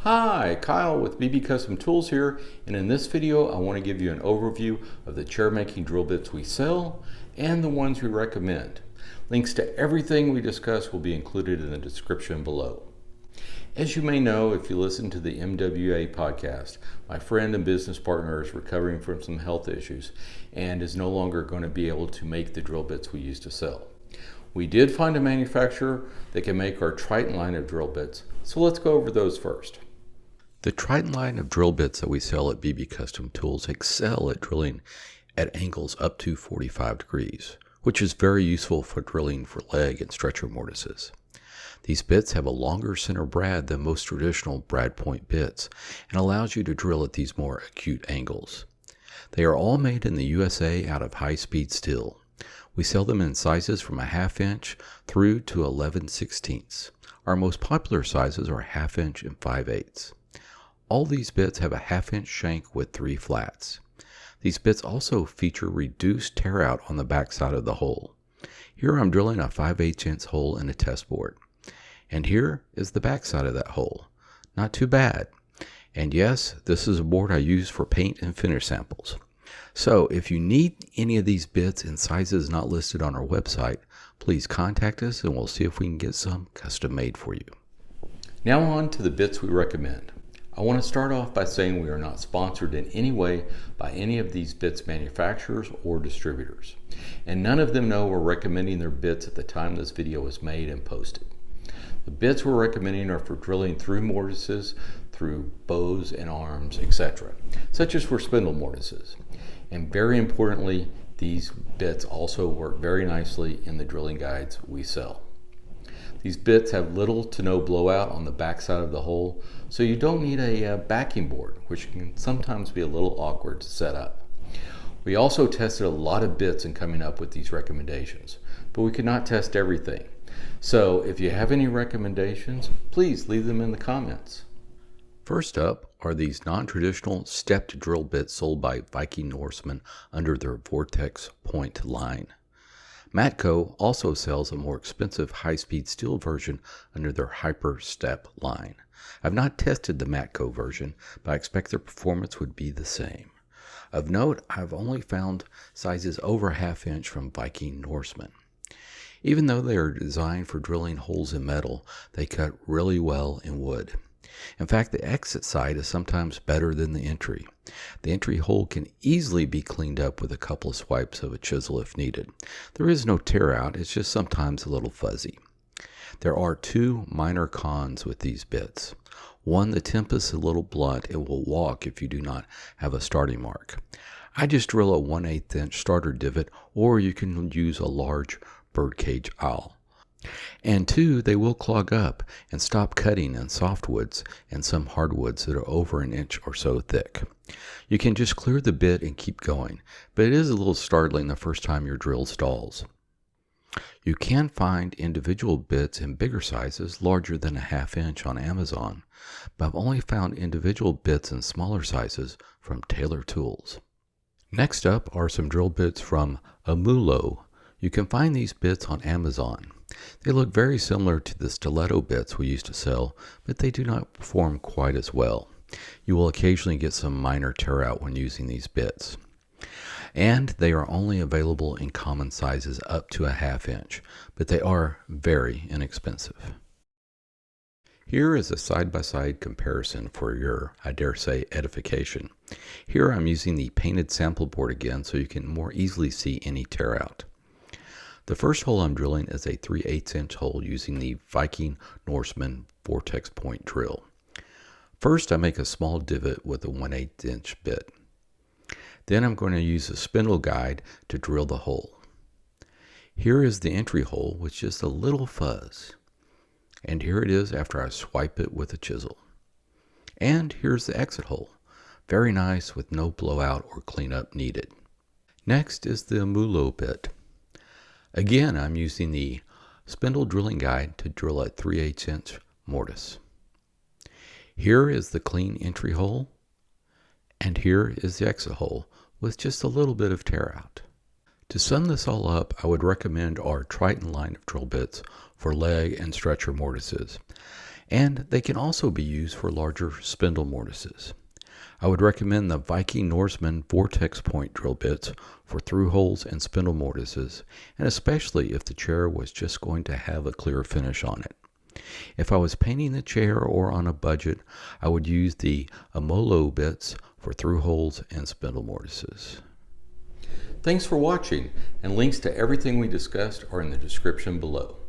Hi, Kyle with BB Custom Tools here, and in this video I want to give you an overview of the chair-making drill bits we sell and the ones we recommend. Links to everything we discuss will be included in the description below. As you may know, if you listen to the MWA podcast, my friend and business partner is recovering from some health issues and is no longer going to be able to make the drill bits we used to sell. We did find a manufacturer that can make our Trident line of drill bits, so let's go over those first. The Trident line of drill bits that we sell at BB Custom Tools excel at drilling at angles up to 45 degrees, which is very useful for drilling for leg and stretcher mortises. These bits have a longer center brad than most traditional brad point bits and allows you to drill at these more acute angles. They are all made in the USA out of high-speed steel. We sell them in sizes from a 1/2 inch through to 11/16. Our most popular sizes are 1/2 inch and 5/8. All these bits have a 1/2 inch shank with 3 flats. These bits also feature reduced tear out on the back side of the hole. Here I'm drilling a 5/8 inch hole in a test board. And here is the back side of that hole. Not too bad. And yes, this is a board I use for paint and finish samples. So if you need any of these bits in sizes not listed on our website, please contact us and we'll see if we can get some custom made for you. Now on to the bits we recommend. I want to start off by saying we are not sponsored in any way by any of these bits manufacturers or distributors, and none of them know we're recommending their bits at the time this video was made and posted. The bits we're recommending are for drilling through mortises, through bows and arms, etc., such as for spindle mortises. And very importantly, these bits also work very nicely in the drilling guides we sell. These bits have little to no blowout on the back side of the hole, so you don't need a backing board, which can sometimes be a little awkward to set up. We also tested a lot of bits in coming up with these recommendations, but we could not test everything. So if you have any recommendations, please leave them in the comments. First up are these non-traditional stepped drill bits sold by Viking Norseman under their Vortex point line. Matco also sells a more expensive high-speed steel version under their Hyper Step line. I've not tested the Matco version, but I expect their performance would be the same. Of note, I've only found sizes over 1/2 inch from Viking Norseman. Even though they are designed for drilling holes in metal, they cut really well in wood. In fact, the exit side is sometimes better than the entry. The entry hole can easily be cleaned up with a couple of swipes of a chisel if needed. There is no tear out, it's just sometimes a little fuzzy. There are 2 minor cons with these bits. One, the tip is a little blunt. It will walk if you do not have a starting mark. I just drill a 1/8 inch starter divot, or you can use a large birdcage awl. And 2, they will clog up and stop cutting in softwoods and some hardwoods that are over an inch or so thick. You can just clear the bit and keep going, but it is a little startling the first time your drill stalls. You can find individual bits in bigger sizes, larger than a 1/2 inch on Amazon, but I've only found individual bits in smaller sizes from Taylor Tools. Next up are some drill bits from Amoolo. You can find these bits on Amazon. They look very similar to the stiletto bits we used to sell, but they do not perform quite as well. You will occasionally get some minor tear out when using these bits. And they are only available in common sizes up to a 1/2 inch, but they are very inexpensive. Here is a side-by-side comparison for your, I dare say, edification. Here I'm using the painted sample board again so you can more easily see any tear out. The first hole I'm drilling is a 3/8 inch hole using the Viking Norseman Vortex point drill. First I make a small divot with a 1/8 inch bit. Then I'm going to use a spindle guide to drill the hole. Here is the entry hole with just a little fuzz. And here it is after I swipe it with a chisel. And here's the exit hole. Very nice with no blowout or cleanup needed. Next is the Amoolo bit. Again, I'm using the spindle drilling guide to drill a 3/8 inch mortise. Here is the clean entry hole, and here is the exit hole with just a little bit of tear out. To sum this all up, I would recommend our Trident line of drill bits for leg and stretcher mortises. and they can also be used for larger spindle mortises. I would recommend the Viking Norseman Vortex point drill bits for through holes and spindle mortises, and especially if the chair was just going to have a clear finish on it. If I was painting the chair or on a budget, I would use the Amoolo bits for through holes and spindle mortises. Thanks for watching, and links to everything we discussed are in the description below.